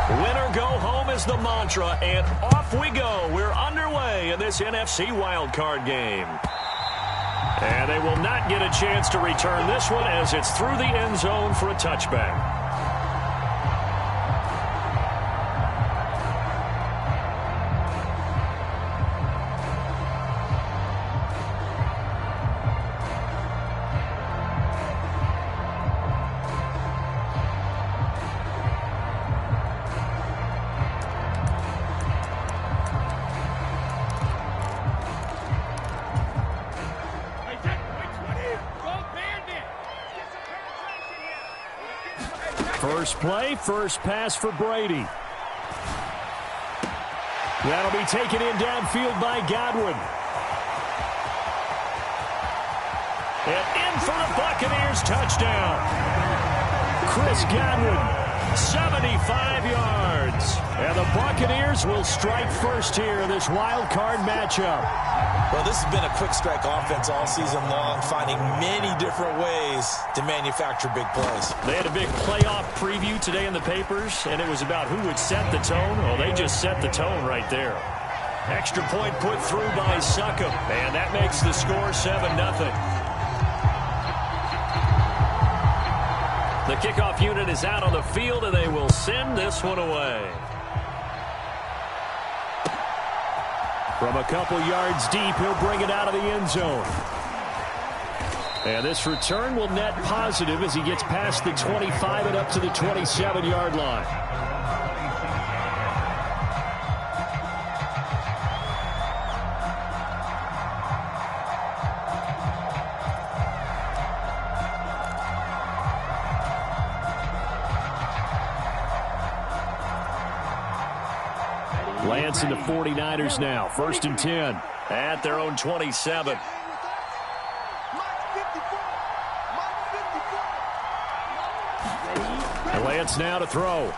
Win or go home is the mantra, and off we go. We're underway in this NFC wildcard game. And they will not get a chance to return this one as it's through the end zone for a touchback. First play, first pass for Brady. That'll be taken in downfield by Godwin. And in for the Buccaneers touchdown. Chris Godwin, 75 yards. And the Buccaneers will strike first here in this wild card matchup. Well, this has been a quick strike offense all season long, finding many different ways to manufacture big plays. They had a big playoff preview today in the papers, and it was about who would set the tone. Well, they just set the tone right there. Extra point put through by Succop, and that makes the score 7-0. The kickoff unit is out on the field, and they will send this one away. From a couple yards deep, he'll bring it out of the end zone. And this return will net positive as he gets past the 25 and up to the 27-yard line. Lance and the 49ers now. 1st and 10 at their own 27. And Lance now to throw.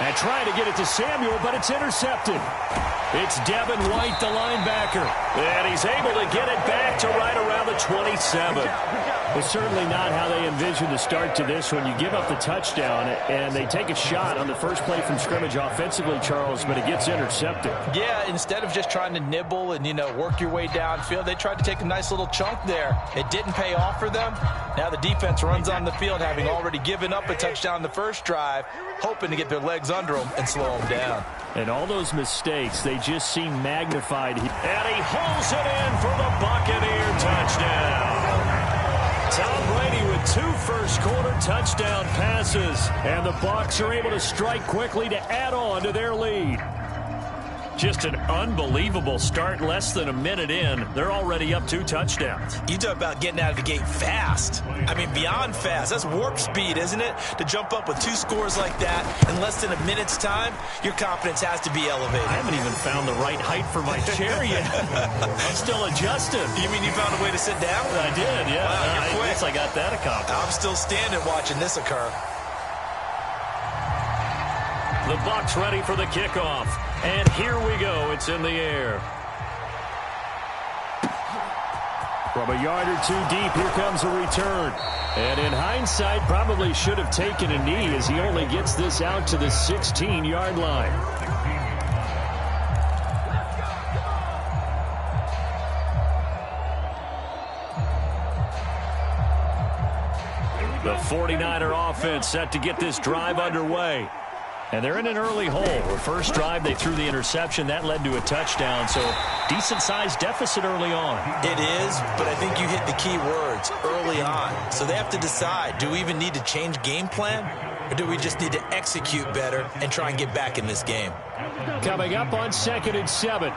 And trying to get it to Samuel, but it's intercepted. It's Devin White, the linebacker. And he's able to get it back to right around the 27. Well, certainly not how they envisioned the start to this when you give up the touchdown and they take a shot on the first play from scrimmage offensively, Charles, but it gets intercepted. Yeah, instead of just trying to nibble and, work your way downfield, they tried to take a nice little chunk there. It didn't pay off for them. Now the defense runs on the field, having already given up a touchdown the first drive, hoping to get their legs under them and slow them down. And all those mistakes, they just seem magnified. And he hauls it in for the Buccaneer touchdown. Tom Brady with 2 first-quarter touchdown passes. And the Bucs are able to strike quickly to add on to their lead. Just an unbelievable start. Less than a minute in, they're already up 2 touchdowns. You talk about getting out of the gate fast. I mean, beyond fast. That's warp speed, isn't it? To jump up with 2 scores like that in less than a minute's time, your confidence has to be elevated. I haven't even found the right height for my chair yet. I'm still adjusting. You mean you found a way to sit down? I did, yeah. Wow, you're quick. I guess I got that accomplished. I'm still standing watching this occur. The Bucs ready for the kickoff. And here we go. It's in the air. From a yard or 2 deep, here comes a return. And in hindsight, probably should have taken a knee as he only gets this out to the 16-yard line. The 49er offense set to get this drive underway. And they're in an early hole. The first drive, they threw the interception. That led to a touchdown. So decent-sized deficit early on. It is, but I think you hit the key words, early on. So they have to decide, do we even need to change game plan? Or do we just need to execute better and try and get back in this game? Coming up on 2nd and 7.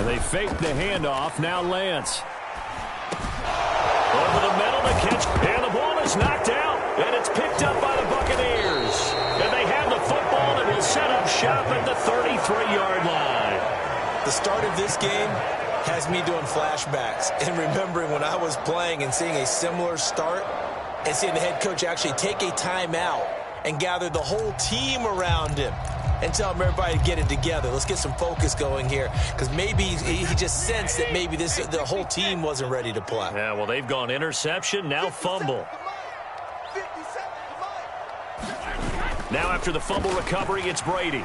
They fake the handoff. Now Lance. Over the middle, the catch. And the ball is knocked out. And it's picked up by the Buccaneers. And they have the football and will set up shop at the 33-yard line. The start of this game has me doing flashbacks and remembering when I was playing and seeing a similar start and seeing the head coach actually take a timeout and gather the whole team around him and tell everybody to get it together. Let's get some focus going here, because maybe he just sensed that maybe the whole team wasn't ready to play. Yeah, well, they've gone interception, now fumble. Now after the fumble recovery, it's Brady.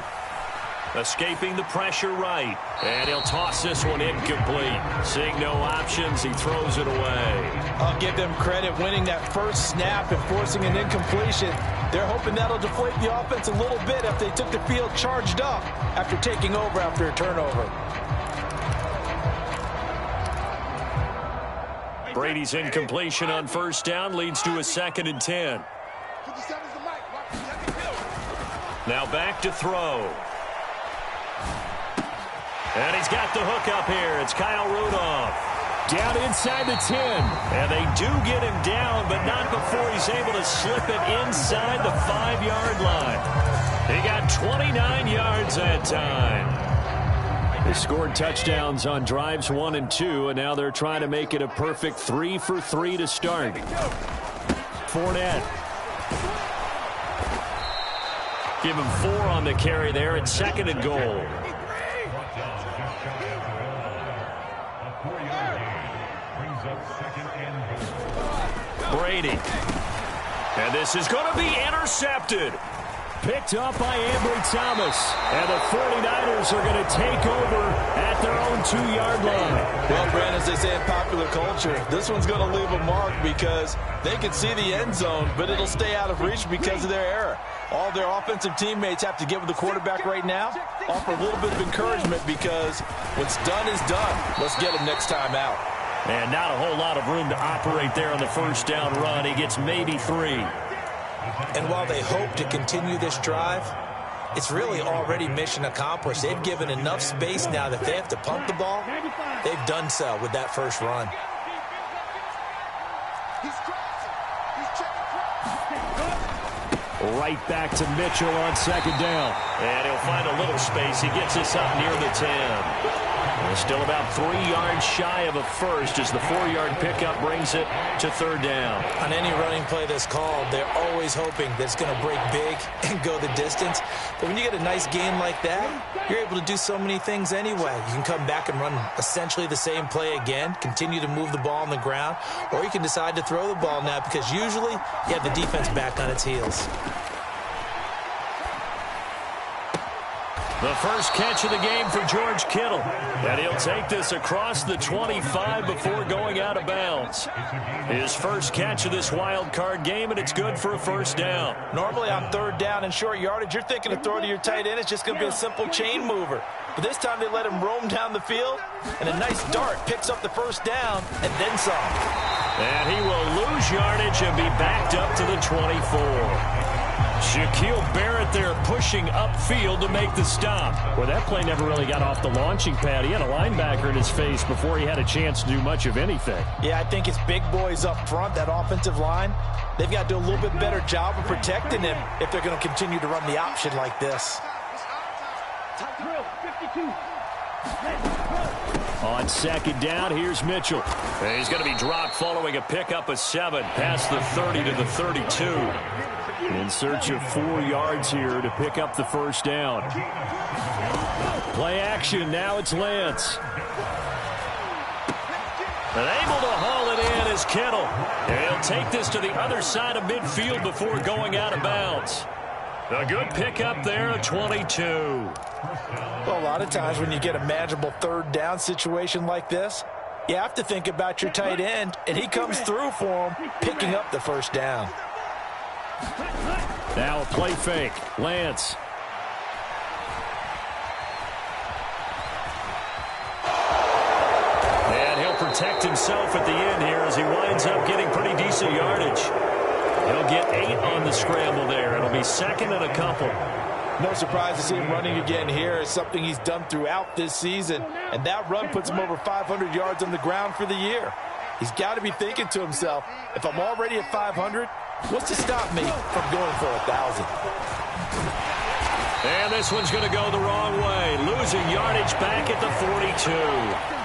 Escaping the pressure right. And he'll toss this one incomplete. Seeing no options, he throws it away. I'll give them credit winning that first snap and forcing an incompletion. They're hoping that'll deflate the offense a little bit if they took the field charged up after taking over after a turnover. Brady's incompletion on first down leads to a 2nd and 10. Now back to throw. And he's got the hook up here. It's Kyle Rudolph. Down inside the 10. And they do get him down, but not before he's able to slip it inside the 5-yard line. He got 29 yards that time. They scored touchdowns on drives 1 and 2, and now they're trying to make it a perfect 3 for 3 to start. Fournette. Give him 4 on the carry there at 2nd and goal. Brady. And this is going to be intercepted. Picked up by Thomas. And the 49ers are going to take over at their own 2-yard line. Well, Brand, as they say in popular culture, this one's going to leave a mark because they can see the end zone, but it'll stay out of reach because of their error. All their offensive teammates have to give the quarterback right now, offer a little bit of encouragement because what's done is done. Let's get him next time out. And not a whole lot of room to operate there on the first down run. He gets maybe 3. And while they hope to continue this drive, it's really already mission accomplished. They've given enough space now that they have to punt the ball. They've done so with that first run. Right back to Mitchell on 2nd down. And he'll find a little space. He gets us up near the 10. And still about 3 yards shy of a first as the 4-yard pickup brings it to 3rd down. On any running play that's called, they're always hoping that it's going to break big and go the distance. But when you get a nice game like that, you're able to do so many things anyway. You can come back and run essentially the same play again, continue to move the ball on the ground, or you can decide to throw the ball now because usually you have the defense back on its heels. The first catch of the game for George Kittle. And he'll take this across the 25 before going out of bounds. His first catch of this wild card game, and it's good for a first down. Normally on 3rd down and short yardage, you're thinking of throwing to your tight end. It's just going to be a simple chain mover. But this time they let him roam down the field, and a nice dart picks up the first down and then some. And he will lose yardage and be backed up to the 24. Shaquille Barrett there pushing upfield to make the stop. Well, that play never really got off the launching pad. He had a linebacker in his face before he had a chance to do much of anything. Yeah, I think it's big boys up front, that offensive line. They've got to do a little bit better job of protecting him if they're going to continue to run the option like this. On 2nd down, here's Mitchell. And he's going to be dropped following a pickup of 7 past the 30 to the 32. In search of 4 yards here to pick up the first down. Play action. Now it's Lance. And able to haul it in is Kittle. And he'll take this to the other side of midfield before going out of bounds. A good pickup there at 22. Well, a lot of times when you get a manageable 3rd down situation like this, you have to think about your tight end, and he comes through for him, picking up the first down. Now a play fake. Lance. And he'll protect himself at the end here as he winds up getting pretty decent yardage. He'll get 8 on the scramble there. It'll be 2nd and a couple. No surprise to see him running again here. It's something he's done throughout this season. And that run puts him over 500 yards on the ground for the year. He's got to be thinking to himself, if I'm already at 500, what's to stop me from going for 1,000? And this one's going to go the wrong way. Losing yardage back at the 42.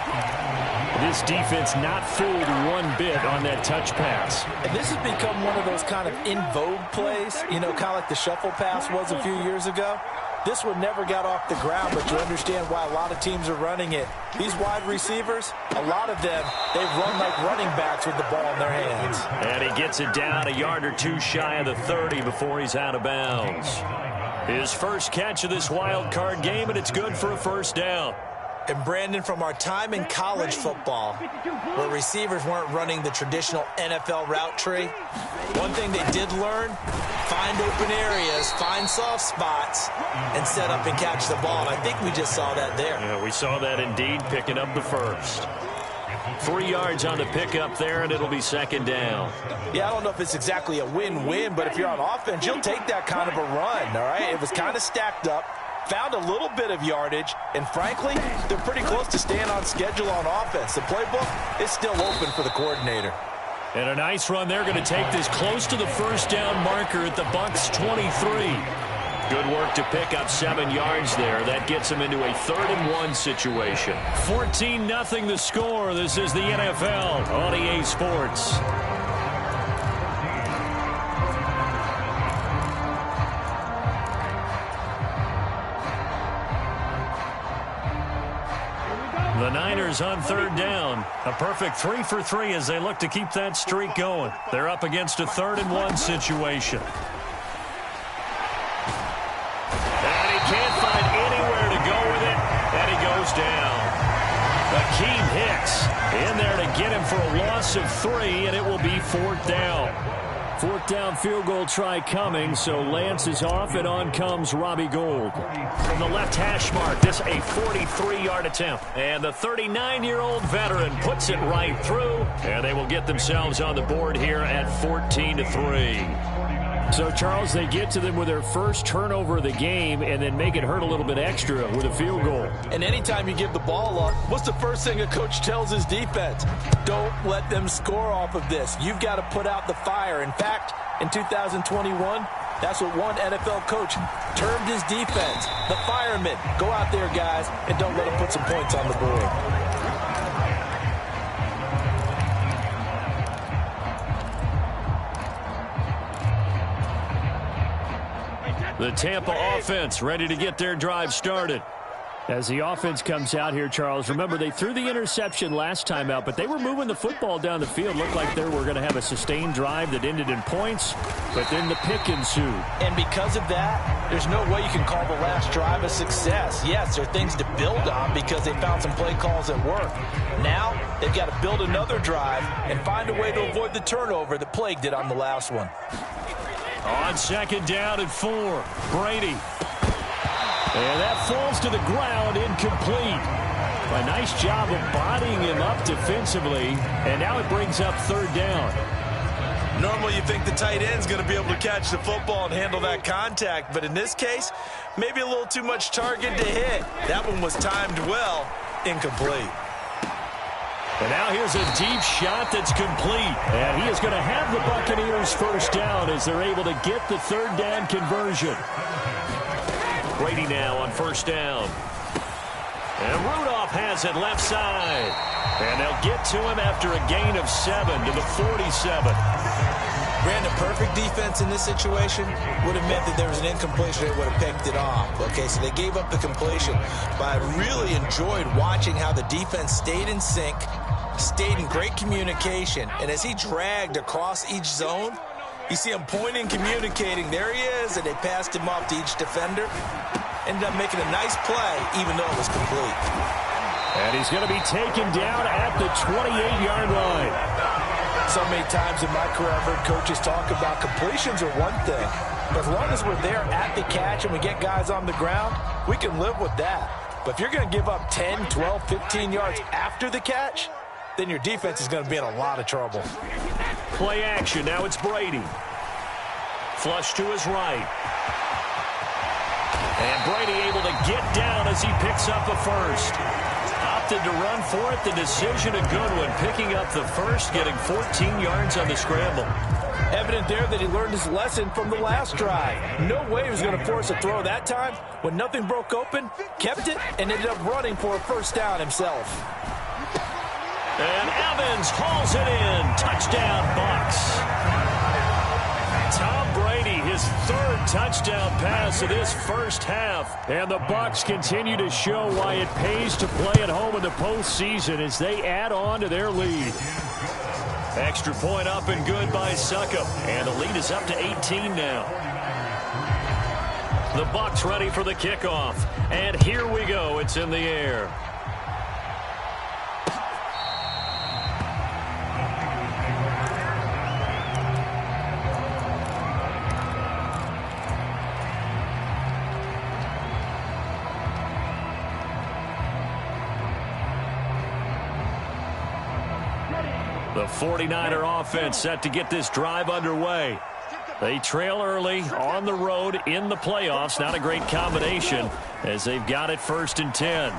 This defense not fooled one bit on that touch pass. And this has become one of those kind of in vogue plays, you know, kind of like the shuffle pass was a few years ago. This one never got off the ground, but you understand why a lot of teams are running it. These wide receivers, a lot of them, they run like running backs with the ball in their hands. And he gets it down a yard or two shy of the 30 before he's out of bounds. His first catch of this wild card game, and it's good for a first down. And Brandon, from our time in college football, where receivers weren't running the traditional NFL route tree, one thing they did learn, find open areas, find soft spots, and set up and catch the ball. And I think we just saw that there. Yeah, we saw that indeed, picking up the first. 3 yards on the pickup there, and it'll be second down. Yeah, I don't know if it's exactly a win-win, but if you're on offense, you'll take that kind of a run, all right? It was kind of stacked up. Found a little bit of yardage, and frankly, they're pretty close to staying on schedule on offense. The playbook is still open for the coordinator. And a nice run. They're going to take this close to the first down marker at the Bucs 23. Good work to pick up 7 yards there. That gets them into a 3rd-and-1 situation. 14-0 the score. This is the NFL on EA Sports. The Niners on 3rd down. A perfect 3 for 3 as they look to keep that streak going. They're up against a 3rd-and-1 situation. And he can't find anywhere to go with it. And he goes down. Akeem Hicks in there to get him for a loss of 3, and it will be 4th down. 4th down field goal try coming, so Lance is off, and on comes Robbie Gould. From the left hash mark, this a 43-yard attempt. And the 39-year-old veteran puts it right through, and they will get themselves on the board here at 14-3. So, Charles, they get to them with their first turnover of the game and then make it hurt a little bit extra with a field goal. And anytime you give the ball up, what's the first thing a coach tells his defense? Don't let them score off of this. You've got to put out the fire. In fact, in 2021, that's what one NFL coach termed his defense, the firemen. Go out there, guys, and don't let them put some points on the board. The Tampa offense ready to get their drive started. As the offense comes out here, Charles, remember they threw the interception last time out, but they were moving the football down the field. Looked like they were going to have a sustained drive that ended in points, but then the pick ensued. And because of that, there's no way you can call the last drive a success. Yes, there are things to build on because they found some play calls that work. Now, they've got to build another drive and find a way to avoid the turnover that plagued it on the last one. On 2nd down and 4, Brady. And that falls to the ground, incomplete. A nice job of bodying him up defensively, and now it brings up 3rd down. Normally you think the tight end's going to be able to catch the football and handle that contact, but in this case, maybe a little too much target to hit. That one was timed well, incomplete. And now here's a deep shot that's complete. And he is going to have the Buccaneers first down as they're able to get the 3rd down conversion. Brady now on 1st down. And Rudolph has it left side. And they'll get to him after a gain of 7 to the 47. Brandon, perfect defense in this situation would have meant that there was an incompletion that would have picked it off. Okay, so they gave up the completion. But I really enjoyed watching how the defense stayed in sync, stayed in great communication, and as he dragged across each zone, you see him pointing, communicating. There he is, and they passed him off to each defender. Ended up making a nice play, even though it was complete. And he's going to be taken down at the 28-yard line. So many times in my career, I've heard coaches talk about completions are one thing. But as long as we're there at the catch and we get guys on the ground, we can live with that. But if you're going to give up 10, 12, 15 yards after the catch, then your defense is going to be in a lot of trouble. Play action. Now it's Brady. Flush to his right. And Brady able to get down as he picks up a first. Opted to run for it. The decision a good one. Picking up the first, getting 14 yards on the scramble. Evident there that he learned his lesson from the last drive. No way he was going to force a throw that time. When nothing broke open, kept it, and ended up running for a first down himself. And Evans hauls it in. Touchdown, Bucs. Tom Brady, his third touchdown pass of this first half. And the Bucs continue to show why it pays to play at home in the postseason as they add on to their lead. Extra point up and good by Succop. And the lead is up to 18 now. The Bucs ready for the kickoff. And here we go. It's in the air. The 49er offense set to get this drive underway. They trail early on the road in the playoffs. Not a great combination as they've got it 1st and 10.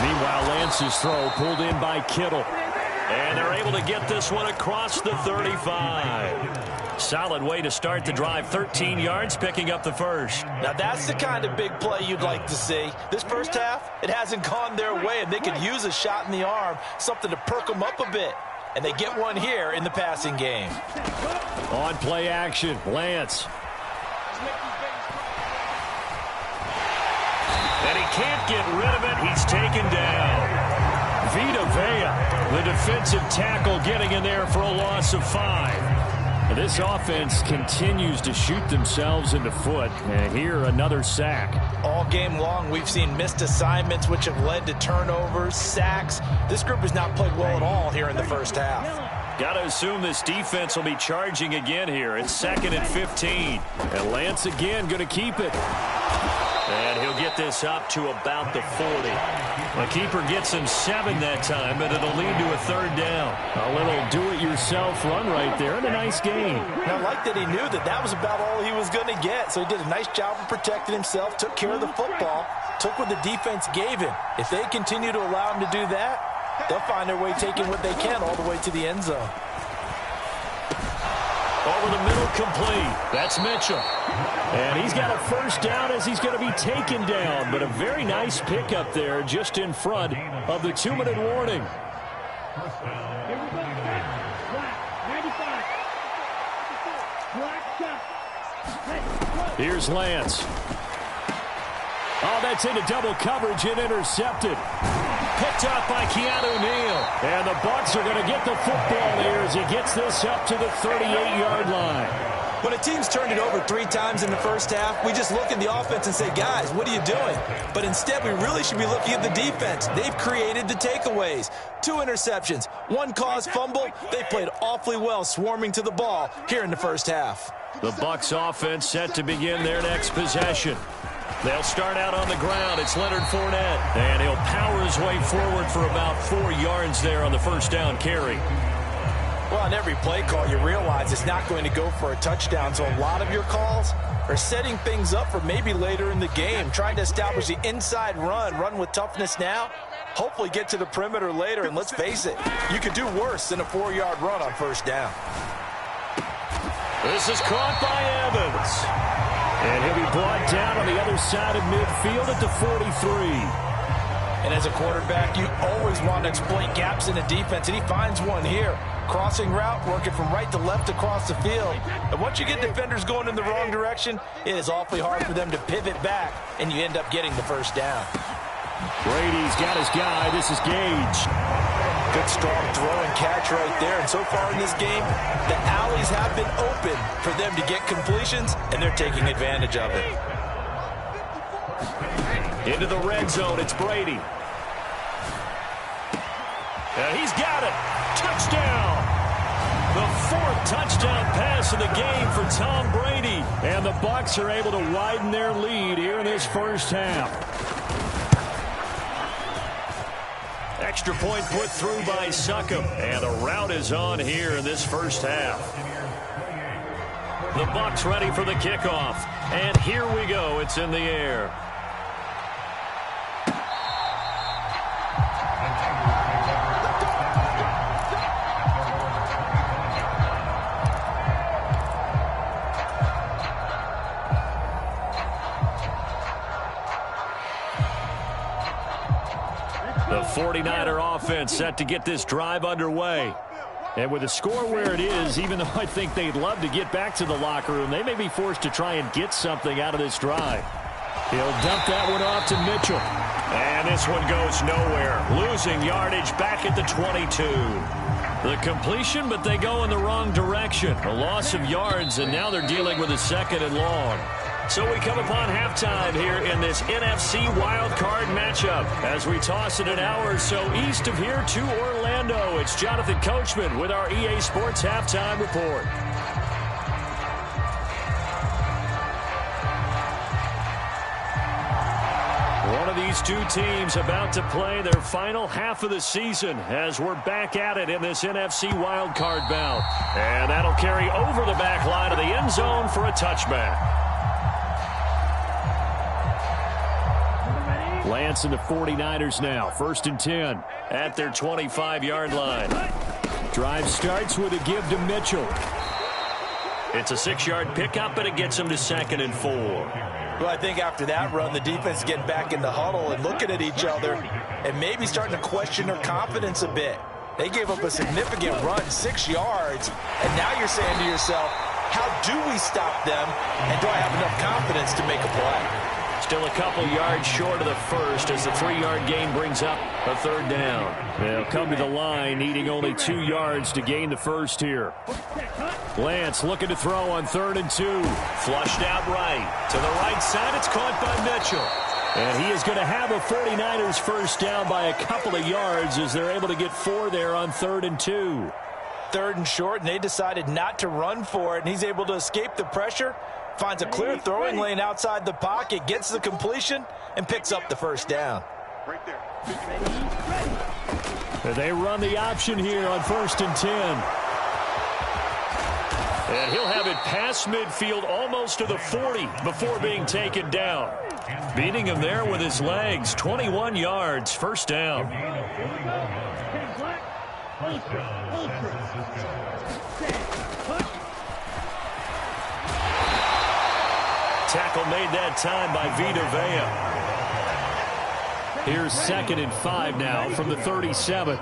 Meanwhile, Lance's throw pulled in by Kittle. And they're able to get this one across the 35. Solid way to start the drive. 13 yards, picking up the first. Now, that's the kind of big play you'd like to see. This first half, it hasn't gone their way, and they could use a shot in the arm, something to perk them up a bit. And they get one here in the passing game. On play action, Lance. And he can't get rid of it. He's taken down. Vita Vea, the defensive tackle, getting in there for a loss of 5. This offense continues to shoot themselves in the foot. And here, another sack. All game long, we've seen missed assignments, which have led to turnovers, sacks. This group has not played well at all here in the first half. Got to assume this defense will be charging again here. It's 2nd and 15. And Lance again going to keep it. And he'll get this up to about the 40. The keeper gets him 7 that time, but it'll lead to a 3rd down. A little do-it-yourself run right there, and a nice gain. Now, I like that he knew that that was about all he was going to get, so he did a nice job of protecting himself, took care of the football, took what the defense gave him. If they continue to allow him to do that, they'll find their way taking what they can all the way to the end zone. Over the middle, complete. That's Mitchell. And he's got a 1st down as he's going to be taken down. But a very nice pickup there just in front of the 2-minute warning. Here's Lance. Oh, that's into double coverage and intercepted. Picked up by Keanu Neal. And the Bucs are going to get the football here as he gets this up to the 38-yard line. When a team's turned it over 3 times in the first half, we just look at the offense and say, guys, what are you doing? But instead, we really should be looking at the defense. They've created the takeaways. 2 interceptions, 1 caused fumble. They played awfully well swarming to the ball here in the first half. The Bucs offense set to begin their next possession. They'll start out on the ground. It's Leonard Fournette. And he'll power his way forward for about 4 yards there on the 1st down carry. Well, on every play call, you realize it's not going to go for a touchdown. So a lot of your calls are setting things up for maybe later in the game, trying to establish the inside run with toughness now, hopefully get to the perimeter later. And let's face it, you could do worse than a 4-yard run on 1st down. This is caught by Evans. And he'll be brought down on the other side of midfield at the 43. And as a quarterback, you always want to exploit gaps in the defense, and he finds one here. Crossing route, working from right to left across the field. And once you get defenders going in the wrong direction, it is awfully hard for them to pivot back, and you end up getting the 1st down. Brady's got his guy. This is Gage. Good strong throw and catch right there. And so far in this game, the alleys have been open for them to get completions, and they're taking advantage of it. Into the red zone, it's Brady. And he's got it. Touchdown. The 4th touchdown pass of the game for Tom Brady. And the Bucs are able to widen their lead here in this first half. Extra point put through by Succop. And the route is on here in this first half. The Bucs ready for the kickoff. And here we go. It's in the air. The 49er offense set to get this drive underway. And with the score where it is, even though I think they'd love to get back to the locker room, they may be forced to try and get something out of this drive. He'll dump that one off to Mitchell. And this one goes nowhere. Losing yardage back at the 22. The completion, but they go in the wrong direction. A loss of yards, and now they're dealing with a 2nd and long. So we come upon halftime here in this NFC wildcard matchup. As we toss it an hour or so east of here to Orlando, it's Jonathan Coachman with our EA Sports Halftime Report. One of these two teams about to play their final half of the season as we're back at it in this NFC wildcard bout. And that'll carry over the back line of the end zone for a touchback. Lance and the 49ers now. 1st and 10 at their 25-yard line. Drive starts with a give to Mitchell. It's a 6-yard pickup, and it gets him to 2nd and 4. Well, I think after that run, the defense is getting back in the huddle and looking at each other and maybe starting to question their confidence a bit. They gave up a significant run, 6 yards, and now you're saying to yourself, how do we stop them, and do I have enough confidence to make a play? Still a couple yards short of the first as the 3-yard gain brings up a 3rd down. They'll come to the line needing only 2 yards to gain the first here. Lance looking to throw on 3rd and 2. Flushed out right. To the right side, it's caught by Mitchell. And he is going to have a 49ers first down by a couple of yards as they're able to get 4 there on 3rd and 2. 3rd and short, and they decided not to run for it, and he's able to escape the pressure. Finds a clear throwing lane outside the pocket, gets the completion, and picks up the first down. Right there. They run the option here on 1st and 10. And he'll have it past midfield almost to the 40 before being taken down. Beating him there with his legs. 21 yards, 1st down. Tackle made that time by Vita Vea. Here's 2nd and 5 now from the 37.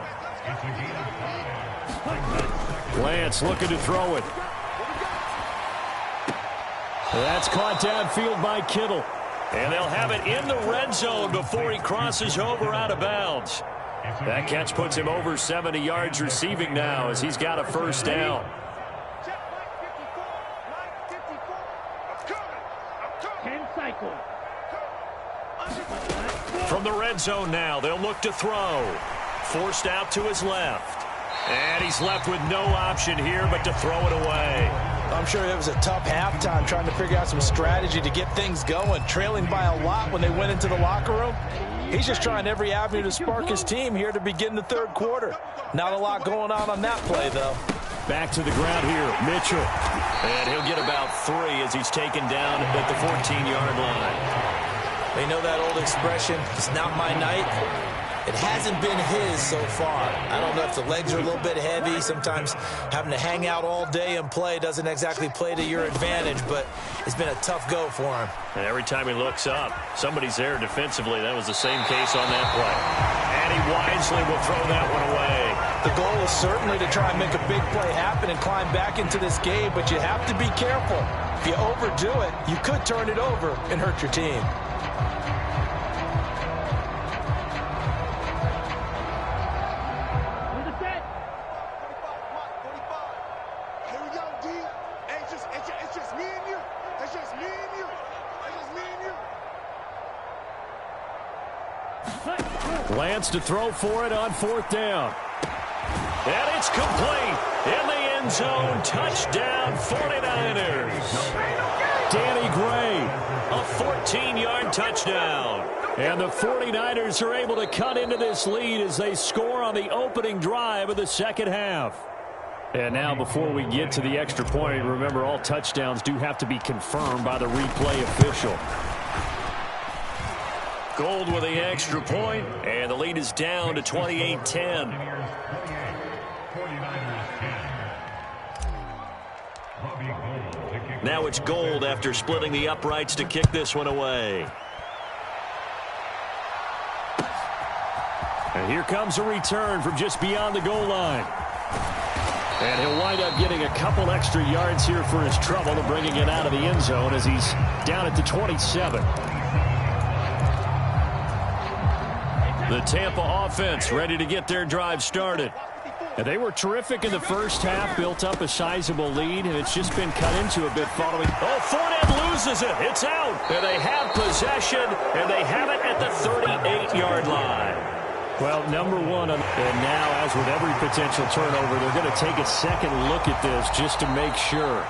Lance looking to throw it. That's caught downfield by Kittle. And they'll have it in the red zone before he crosses over out of bounds. That catch puts him over 70 yards receiving now as he's got a first down. From the red zone now, they'll look to throw. Forced out to his left. And he's left with no option here but to throw it away. I'm sure it was a tough halftime trying to figure out some strategy to get things going, trailing by a lot when they went into the locker room. He's just trying every avenue to spark his team here to begin the 3rd quarter. Not a lot going on that play, though. Back to the ground here, Mitchell. And he'll get about 3 as he's taken down at the 14-yard line. They know that old expression, it's not my night. It hasn't been his so far. I don't know if the legs are a little bit heavy. Sometimes having to hang out all day and play doesn't exactly play to your advantage, but it's been a tough go for him. And every time he looks up, somebody's there defensively. That was the same case on that play. And he wisely will throw that one away. The goal is certainly to try and make a big play happen and climb back into this game, but you have to be careful. If you overdo it, you could turn it over and hurt your team. Lance to throw for it on 4th down. And it's complete in the end zone. Touchdown 49ers. Danny Gray, a 14-yard touchdown. And the 49ers are able to cut into this lead as they score on the opening drive of the 2nd half. And now before we get to the extra point, remember all touchdowns do have to be confirmed by the replay official. Gold with the extra point, and the lead is down to 28-10. Now it's Gold after splitting the uprights to kick this one away. And here comes a return from just beyond the goal line. And he'll wind up getting a couple extra yards here for his trouble and bringing it out of the end zone as he's down at the 27. The Tampa offense ready to get their drive started. And they were terrific in the first half, built up a sizable lead, and it's just been cut into a bit following. Oh, Fournette loses it. It's out. And they have possession, and they have it at the 38-yard line. Well, number one, and now, as with every potential turnover, they're going to take a second look at this just to make sure.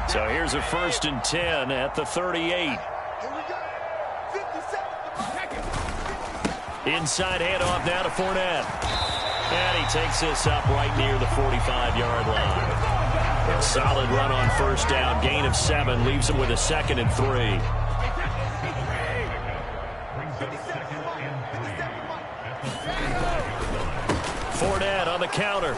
So here's a 1st and 10 at the 38. Inside handoff now to Fournette. And he takes this up right near the 45-yard line. A solid run on 1st down. Gain of 7 leaves him with a 2nd and 3. Fournette on the counter.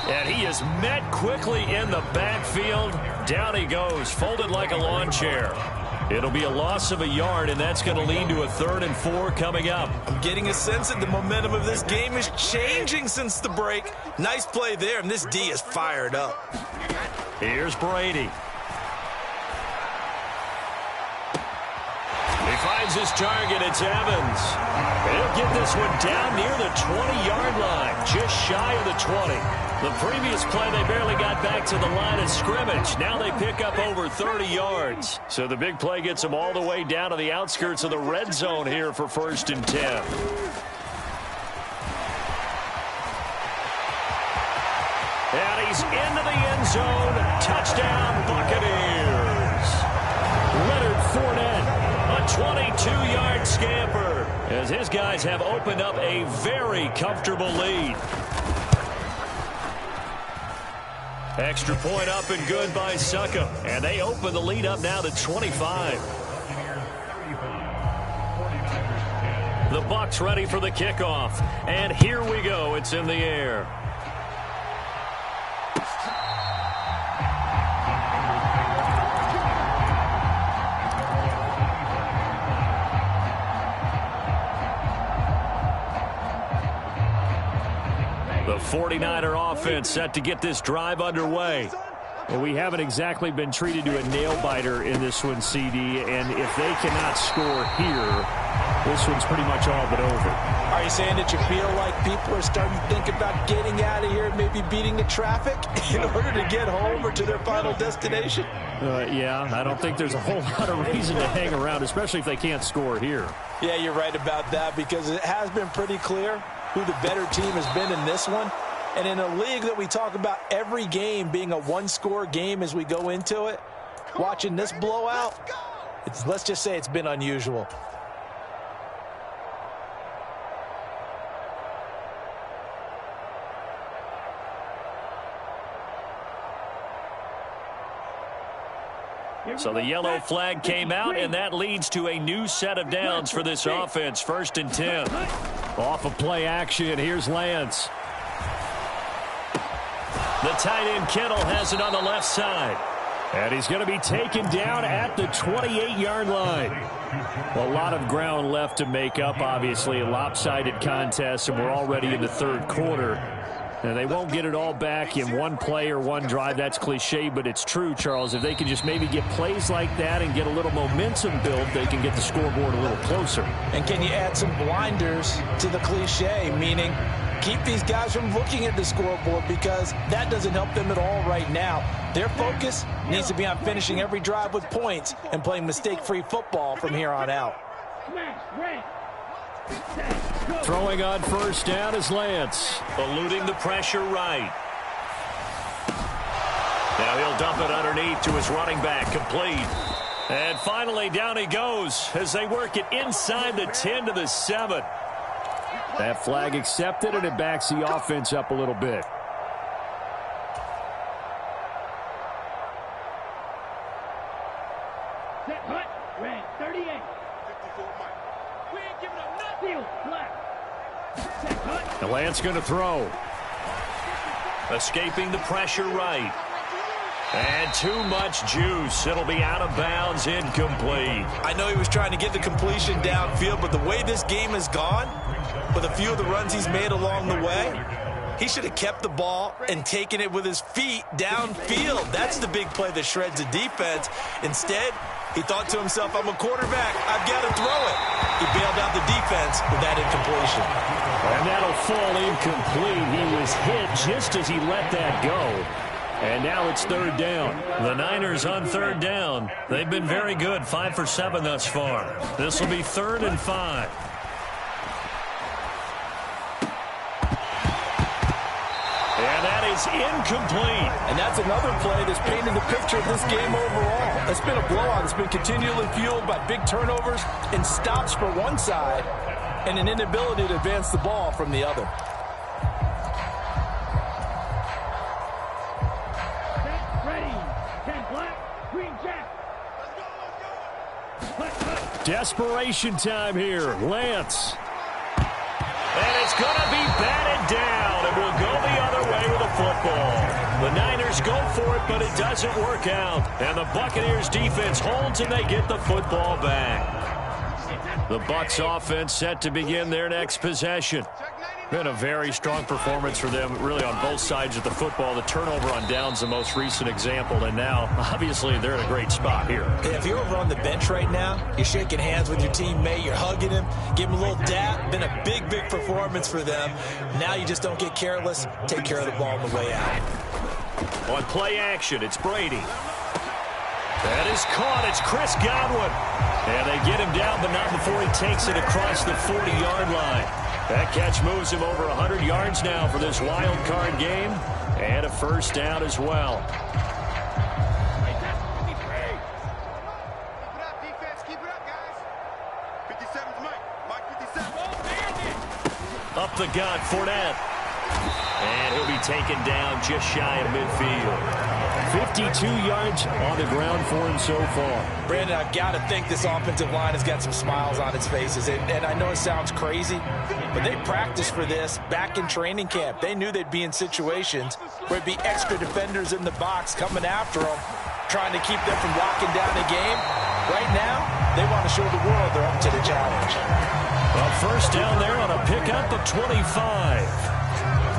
And he is met quickly in the backfield. Down he goes, folded like a lawn chair. It'll be a loss of a yard, and that's going to lead to a 3rd and 4 coming up. I'm getting a sense that the momentum of this game is changing since the break. Nice play there, and this D is fired up. Here's Brady. He finds his target. It's Evans. He'll get this one down near the 20-yard line, just shy of the 20. The previous play, they barely got back to the line of scrimmage. Now they pick up over 30 yards. So the big play gets them all the way down to the outskirts of the red zone here for 1st and 10. And he's into the end zone. Touchdown, Buccaneers. Leonard Fournette, a 22-yard scamper, as his guys have opened up a very comfortable lead. Extra point up and good by Succop. And they open the lead up now to 25. The Bucs ready for the kickoff. And here we go. It's in the air. The 49er offense set to get this drive underway. Well, we haven't exactly been treated to a nail-biter in this one, CD, and if they cannot score here, this one's pretty much all but over. Are you saying that you feel like people are starting to think about getting out of here and maybe beating the traffic in order to get home or to their final destination? Yeah, I don't think there's a whole lot of reason to hang around, especially if they can't score here. Yeah, you're right about that, because it has been pretty clear who the better team has been in this one. And in a league that we talk about every game being a one-score game as we go into it, watching this blowout, let's just say it's been unusual. So the yellow flag came out, and that leads to a new set of downs for this offense. 1st and 10. Off of play action, here's Lance. The tight end Kittle has it on the left side. And he's going to be taken down at the 28-yard line. A lot of ground left to make up, obviously. A lopsided contest, and we're already in the 3rd quarter. And they won't get it all back in one play or one drive. That's cliche, but it's true, Charles. If they can just maybe get plays like that and get a little momentum built, they can get the scoreboard a little closer. And can you add some blinders to the cliche, meaning keep these guys from looking at the scoreboard, because that doesn't help them at all right now. Their focus needs to be on finishing every drive with points and playing mistake-free football from here on out. Throwing on 1st down is Lance, eluding the pressure right. Now he'll dump it underneath to his running back, complete. And finally down he goes as they work it inside the 10 to the 7. That flag accepted, and it backs the offense up a little bit. Set, hut, red, 38. 54 Mike. We ain't giving up nothing. Field, black. Set, hut, And Lance going to throw. Escaping the pressure right. And too much juice. It'll be out of bounds, incomplete. I know he was trying to get the completion downfield, but the way this game has gone, with a few of the runs he's made along the way, he should have kept the ball and taken it with his feet downfield. That's the big play that shreds the defense. Instead, he thought to himself, I'm a quarterback. I've got to throw it. He bailed out the defense with that incompletion. And that'll fall incomplete. He was hit just as he let that go. And now it's third down. The Niners on third down. They've been very good, 5 for 7 thus far. This will be 3rd and 5. And that is incomplete. And that's another play that's painted the picture of this game overall. It's been a blowout. It's been continually fueled by big turnovers and stops for one side and an inability to advance the ball from the other. Desperation time here. Lance. And it's going to be batted down, and we'll go the other way with the football. The Niners go for it, but it doesn't work out. And the Buccaneers defense holds, and they get the football back. The Bucs offense set to begin their next possession. Been a very strong performance for them, really, on both sides of the football. The turnover on downs, the most recent example, and now, obviously, they're in a great spot here. If you're over on the bench right now, you're shaking hands with your teammate, you're hugging him, give him a little dap. Been a big, big performance for them. Now you just don't get careless. Take care of the ball on the way out. On play action, it's Brady. That is caught. It's Chris Godwin. And they get him down, but not before he takes it across the 40-yard line. That catch moves him over 100 yards now for this wild card game, and a first down as well. Up the gut, Fournette. And he'll be taken down just shy of midfield. 52 yards on the ground for him so far. Brandon, I've got to think this offensive line has got some smiles on its faces. And I know it sounds crazy, but they practiced for this back in training camp. They knew they'd be in situations where there'd be extra defenders in the box coming after them, trying to keep them from locking down the game. Right now, they want to show the world they're up to the challenge. Well, first down there on a pickup of 25.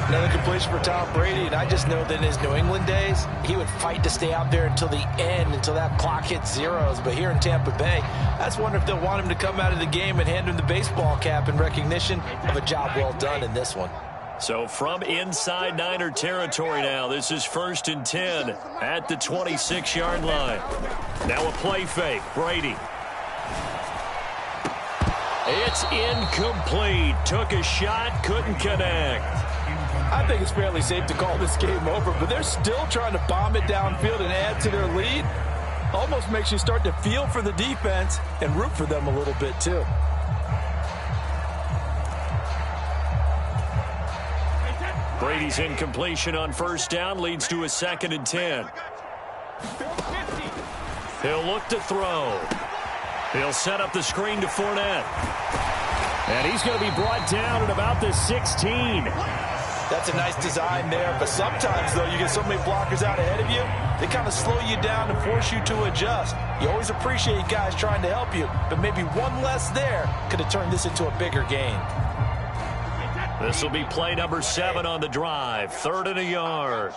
Another completion for Tom Brady, and I just know that in his New England days, he would fight to stay out there until the end, until that clock hits zeros. But here in Tampa Bay, I just wonder if they'll want him to come out of the game and hand him the baseball cap in recognition of a job well done in this one. So from inside Niner territory now, this is 1st and 10 at the 26-yard line. Now a play fake, Brady. It's incomplete. Took a shot, couldn't connect. I think it's fairly safe to call this game over, but they're still trying to bomb it downfield and add to their lead. Almost makes you start to feel for the defense and root for them a little bit too. Brady's incompletion on first down leads to a 2nd and 10. He'll look to throw. He'll set up the screen to Fournette. And he's going to be brought down at about the 16. That's a nice design there, but sometimes, though, you get so many blockers out ahead of you, they kind of slow you down and force you to adjust. You always appreciate guys trying to help you, but maybe one less there could have turned this into a bigger game. This will be play number 7 on the drive, 3rd and a yard.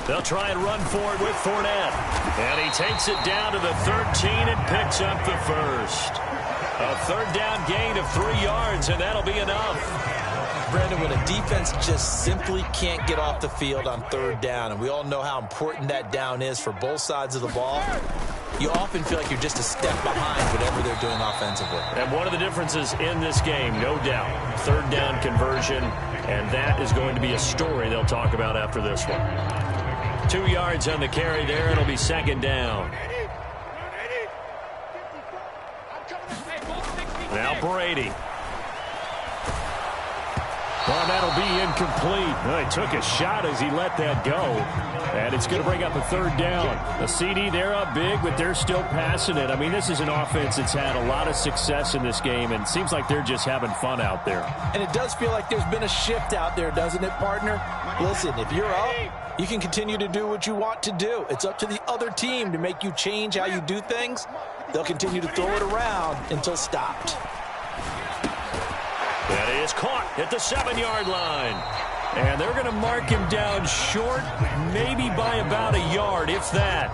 They'll try and run for it with Fournette. And he takes it down to the 13 and picks up the first. A 3rd down gain of 3 yards, and that'll be enough. Brandon, when a defense just simply can't get off the field on 3rd down, and we all know how important that down is for both sides of the ball, you often feel like you're just a step behind whatever they're doing offensively. And one of the differences in this game, no doubt, 3rd down conversion, and that is going to be a story they'll talk about after this one. 2 yards on the carry there. It'll be 2nd down. Now Brady. Well, that'll be incomplete. Well, he took a shot as he let that go. And it's going to bring up a third down. The CD, they're up big, but they're still passing it. I mean, this is an offense that's had a lot of success in this game, and it seems like they're just having fun out there. And it does feel like there's been a shift out there, doesn't it, partner? Listen, if you're up, you can continue to do what you want to do. It's up to the other team to make you change how you do things. They'll continue to throw it around until stopped. That is caught at the 7-yard line. And they're going to mark him down short, maybe by about a yard, if that.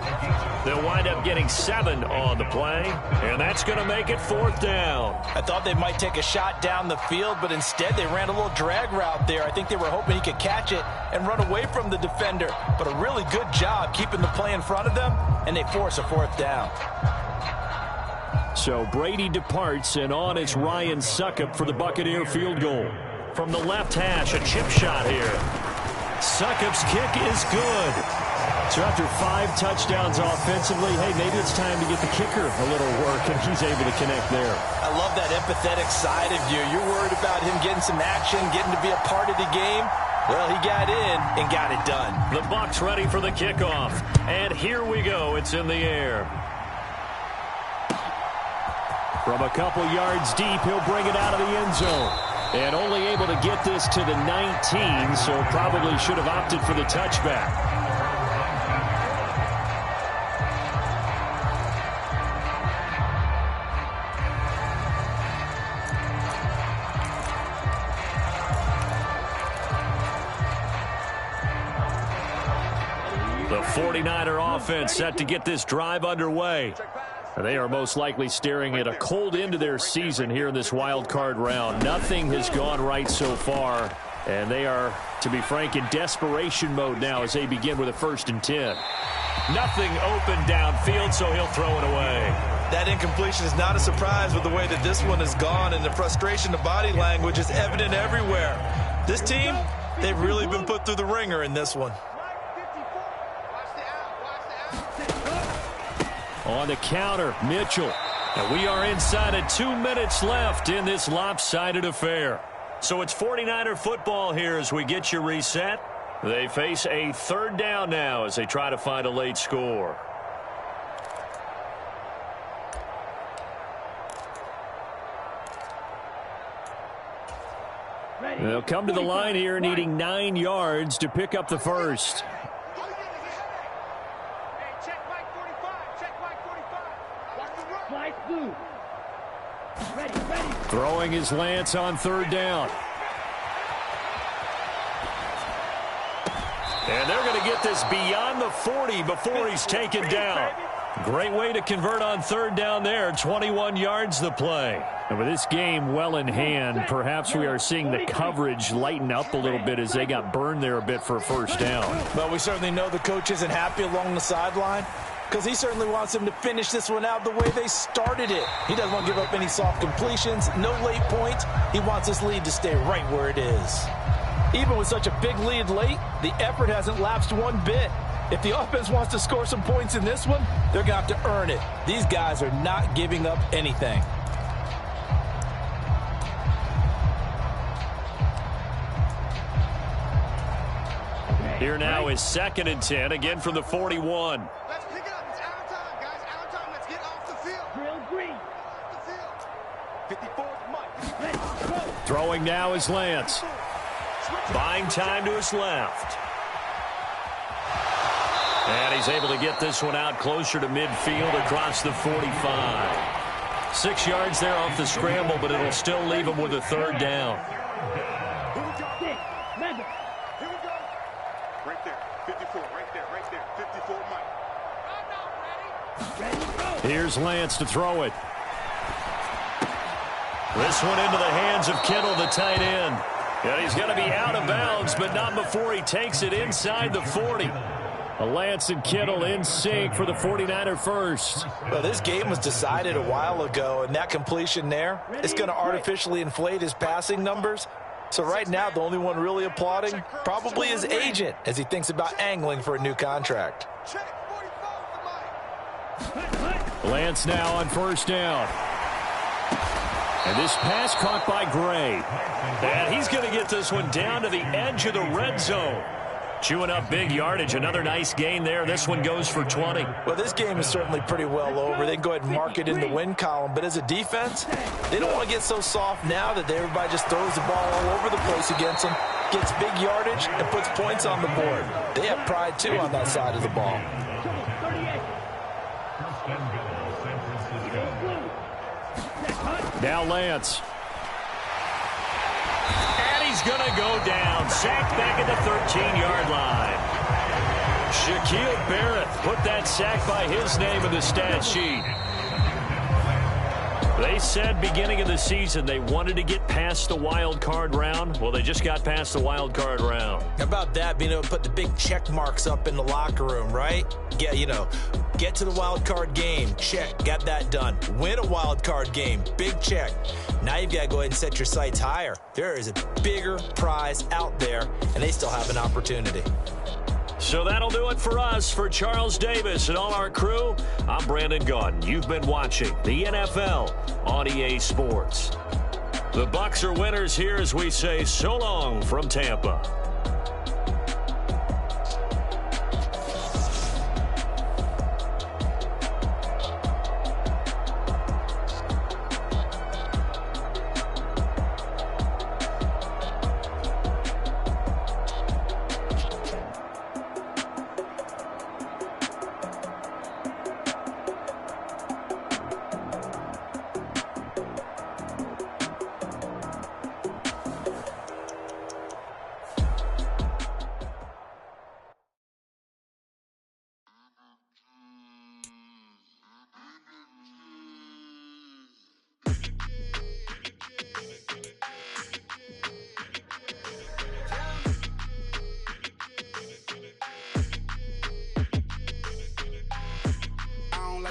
They'll wind up getting 7 on the play, and that's going to make it 4th down. I thought they might take a shot down the field, but instead they ran a little drag route there. I think they were hoping he could catch it and run away from the defender. But a really good job keeping the play in front of them, and they force a 4th down. So Brady departs, and on it's Ryan Succop for the Buccaneer field goal. From the left hash, a chip shot here. Succop's kick is good. So after 5 touchdowns offensively, hey, maybe it's time to get the kicker a little work, and he's able to connect there. I love that empathetic side of you. You're worried about him getting some action, getting to be a part of the game. Well, he got in and got it done. The Bucs ready for the kickoff. And here we go. It's in the air. From a couple yards deep, he'll bring it out of the end zone. And only able to get this to the 19, so probably should have opted for the touchback. The 49er offense set to get this drive underway. They are most likely staring at a cold end to their season here in this wild card round. Nothing has gone right so far, and they are, to be frank, in desperation mode now as they begin with a 1st and 10. Nothing open downfield, so he'll throw it away. That incompletion is not a surprise with the way that this one has gone, and the frustration, the body language is evident everywhere. This team, they've really been put through the ringer in this one. On the counter, Mitchell. And we are inside of 2 minutes left in this lopsided affair. So it's 49er football here as we get you reset. They face a 3rd down now as they try to find a late score. They'll come to the line here needing 9 yards to pick up the first. Throwing is Lance on 3rd down. And they're going to get this beyond the 40 before he's taken down. Great way to convert on 3rd down there. 21 yards the play. And with this game well in hand, perhaps we are seeing the coverage lighten up a little bit as they got burned there a bit for a 1st down. But we certainly know the coach isn't happy along the sideline, because he certainly wants them to finish this one out the way they started it. He doesn't want to give up any soft completions, no late points. He wants this lead to stay right where it is. Even with such a big lead late, the effort hasn't lapsed one bit. If the offense wants to score some points in this one, they're going to have to earn it. These guys are not giving up anything. Here now is 2nd and 10, again from the 41. Let's pick it up. It's out of time, guys. Out of time. Let's get off the field. Drill green. Off the field. 54th Mike. Let's go. Throwing now is Lance. Buying time to his left. And he's able to get this one out closer to midfield across the 45. 6 yards there off the scramble, but it'll still leave him with a 3rd down. Right there. 54. Right there. 54 Mike. Here's Lance to throw it. This one into the hands of Kittle, the tight end. And he's going to be out of bounds, but not before he takes it inside the 40. Lance and Kittle in sync for the 49er first. Well, this game was decided a while ago, and that completion there is going to artificially inflate his passing numbers. So right now, the only one really applauding probably his agent as he thinks about angling for a new contract. Lance now on 1st down. And this pass caught by Gray. And he's going to get this one down to the edge of the red zone. Chewing up big yardage. Another nice gain there. This one goes for 20. Well, this game is certainly pretty well over. They can go ahead and mark it in the win column. But as a defense, they don't want to get so soft now that everybody just throws the ball all over the place against them, gets big yardage, and puts points on the board. They have pride, too, on that side of the ball. Now Lance. He's going to go down. Sacked back at the 13-yard line. Shaquille Barrett put that sack by his name in the stat sheet. They said beginning of the season they wanted to get past the wild card round. Well, they just got past the wild card round. How about that, being able to put the big check marks up in the locker room, right? Yeah, you know, get to the wild card game. Check, got that done. Win a wild card game. Big check. Now you've got to go ahead and set your sights higher. There is a bigger prize out there, and they still have an opportunity. So that'll do it for us. For Charles Davis and all our crew, I'm Brandon Gaudin. You've been watching the NFL on EA Sports. The Bucs are winners here as we say so long from Tampa.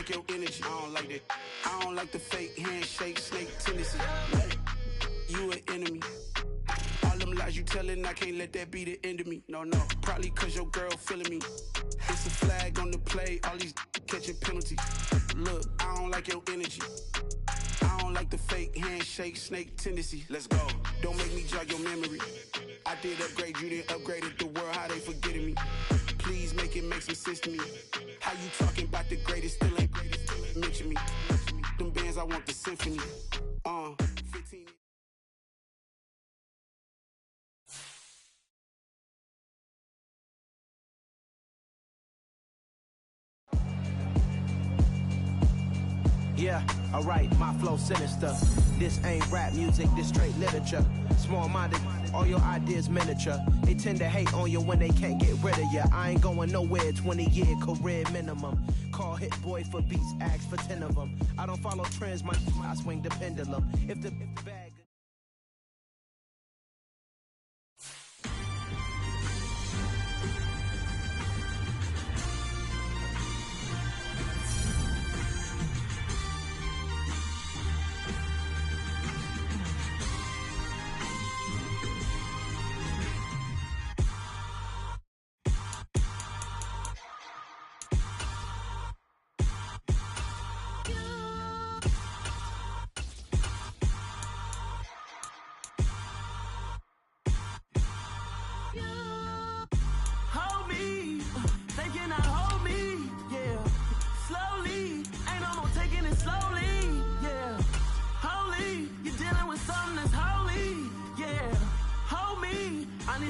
Your energy, I don't like that. I don't like the fake handshake, snake tendency. You an enemy. All them lies you telling, I can't let that be the end of me. No, probably cause your girl feeling me. It's a flag on the play, all these catching penalties. Look, I don't like your energy. I don't like the fake handshake, snake tendency. Let's go. Don't make me jog your memory. I did upgrade, you didn't upgrade it. The world, how they forgetting me. Please make it make some sense to me. How you talking about the greatest, still ain't greatest, still ain't mention me. Them bands, I want the symphony. 15. Yeah, alright, my flow sinister. This ain't rap music, this straight literature. Small-minded, all your ideas miniature. They tend to hate on you when they can't get rid of you. I ain't going nowhere, 20-year career minimum. Call Hit Boy for beats, ask for 10 of them. I don't follow trends, I swing the pendulum. If the bag...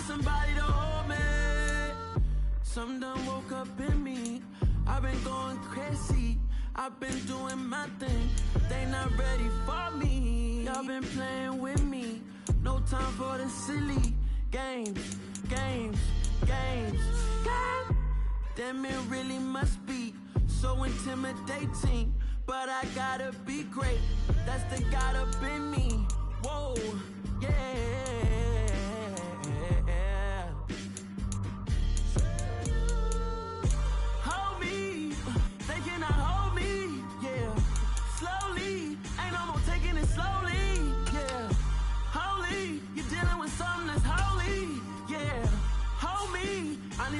Somebody to hold me. Some done woke up in me. I've been going crazy. I've been doing my thing. They not ready for me. Y'all been playing with me. No time for the silly games. Damn, it really must be so intimidating. But I gotta be great. That's the God up in me. Whoa, yeah.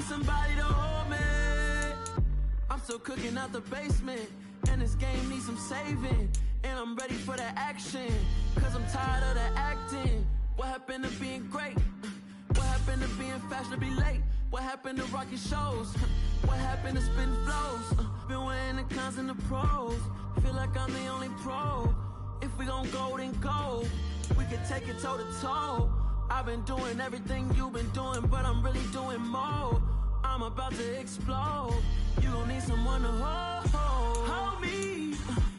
Somebody to hold me. I'm still cooking out the basement, and this game needs some saving. And I'm ready for the action. cause I'm tired of the acting. What happened to being great? What happened to being fashionably late? What happened to rocking shows? What happened to spitting flows? Been wearing the cons and the pros. Feel like I'm the only pro. If we gon' go, then go. We can take it toe to toe. I've been doing everything you've been doing, but I'm really doing more. I'm about to explode. You gon' need someone to hold me.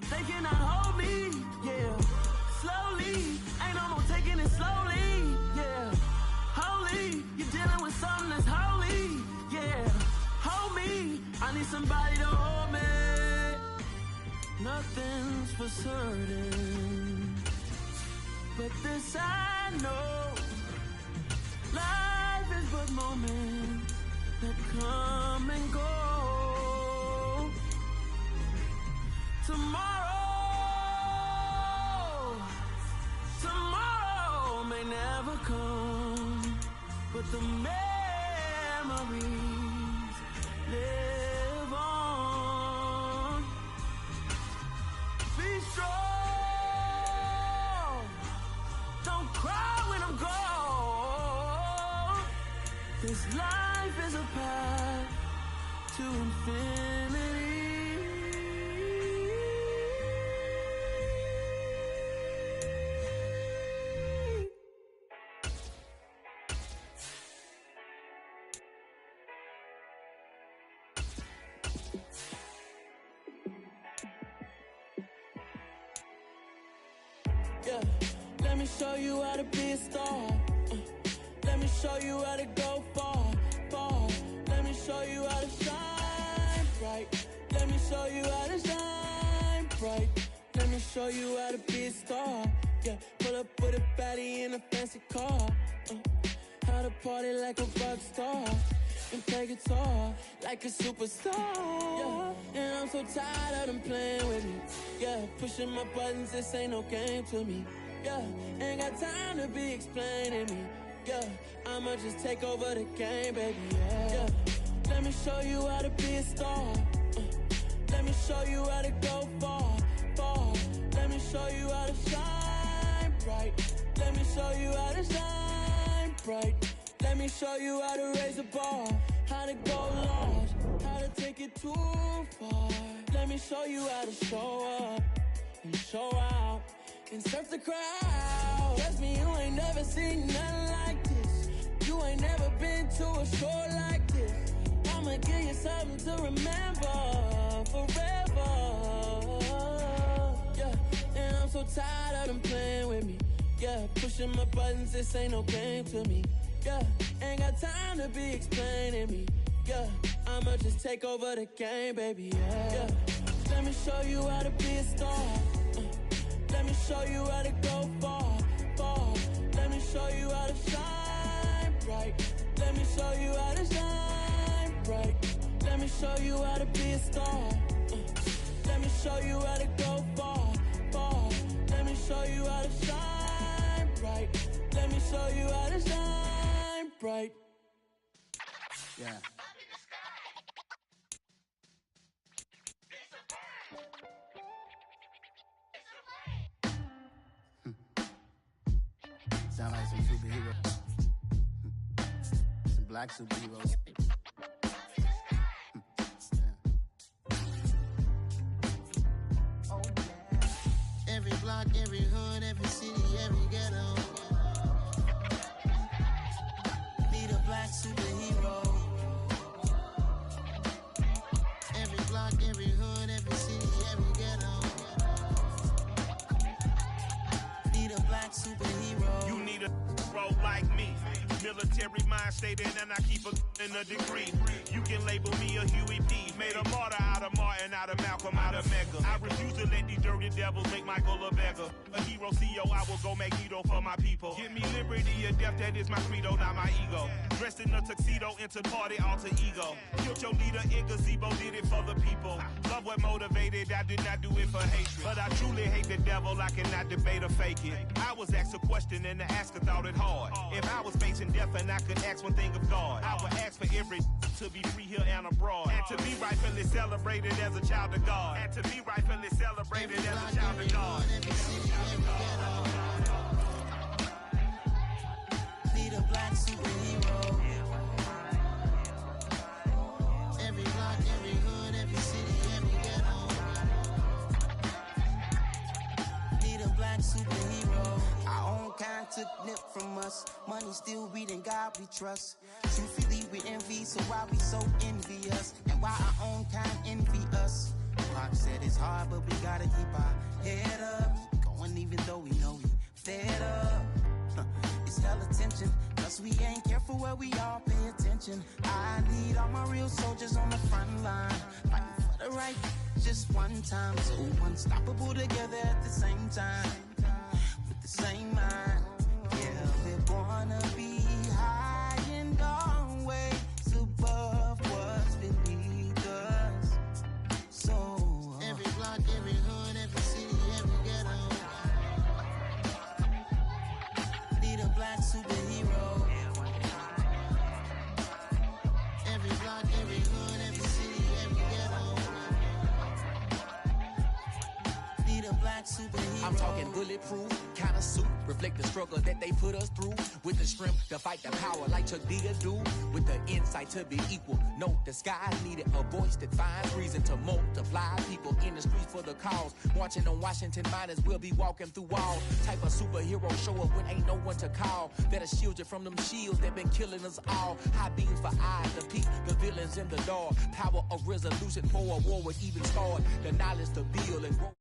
They cannot hold me, yeah. Slowly, ain't no more taking it slowly, yeah. Holy, you're dealing with something that's holy, yeah. Hold me, I need somebody to hold me. Nothing's for certain, but this I know. Life is but moments that come and go. Tomorrow may never come, but the memories live on. Be strong, don't cry when I'm gone. This life is a path to infinity. Yeah, let me show you how to be a star. Let me show you how to go far, far. Let me show you how to shine bright. Let me show you how to shine bright. Let me show you how to be a star. Yeah, pull up with a baddie in a fancy car. How to party like a rock star and play guitar like a superstar. Yeah, and I'm so tired of them playing with me. Yeah, pushing my buttons, this ain't no game to me. Yeah, ain't got time to be explaining me. Yeah, I'ma just take over the game, baby. Yeah, let me show you how to be a star. Let me show you how to go far, far. Let me show you how to shine bright. Let me show you how to shine bright. Let me show you how to raise a bar, how to go large, how to take it too far. Let me show you how to show up and show out and surf the crowd. Trust me, you ain't never seen nothing like this. You ain't never been to a show like this. I'ma give you something to remember forever. Yeah, and I'm so tired of them playing with me. Yeah, pushing my buttons, this ain't no game to me. Yeah, ain't got time to be explaining me. Yeah, I'ma just take over the game, baby. Yeah, let me show you how to be a star. Let me show you how to go far, far. Let me show you how to shine bright. Let me show you how to shine bright. Let me show you how to be a star. Let me show you how to go far, far. Let me show you how to shine bright. Let me show you how to shine bright. Yeah. Sound like some superheroes. Some black superheroes. Oh, yeah. Every block, every hood, every city, every ghetto. Need a black superhero. Every block, every hood, every city, every ghetto. Need a black superhero. You need a role like me. Military mind stated, and I keep in a degree. You can label me a Huey P. Made a martyr out of Martin, out of Malcolm, out of Mega. I refuse to let these dirty devils make Michael a beggar. A hero CEO, I will go Magneto for my people. Give me liberty or death, that is my credo, not my ego. Dressed in a tuxedo, into party, alter ego. Killed your leader in gazebo, did it for the people. Love what motivated, I did not do it for hatred. But I truly hate the devil, I cannot debate or fake it. I was asked a question and the asker thought it hard. If I was facing death and I could ask one thing of God, I would ask for every to be free here and abroad. And to be rightfully celebrated as a child of God. And to be rightfully celebrated as a child of God. nip from us. Money still reading, God we trust. Truthfully we envy, so why we so envious? And why our own kind envy us? Pac said it's hard, but we gotta keep our head up. Going even though we know we fed up. It's hella tension, cause we ain't careful where we all pay attention. I need all my real soldiers on the front line, fighting for the right just one time. So unstoppable together at the same time, with the same mind. Yeah, we're gonna be high and always above what's beneath us. So every block, every hood, every city, every ghetto need a black superhero. Every block, every hood, every city, every ghetto need a black superhero. I'm talking bulletproof kind of suit, reflect the struggle that they put us through, with the strength to fight the power like Chuck D do, with the insight to be equal. No disguise needed, a voice that finds reason to multiply. People in the streets for the cause, marching on Washington miners will be walking through walls. Type of superhero show up when ain't no one to call, that'll shield you from them shields that been killing us all. High beams for eyes to peek the villains in the dark, power of resolution for a war would even start. The knowledge to build and grow.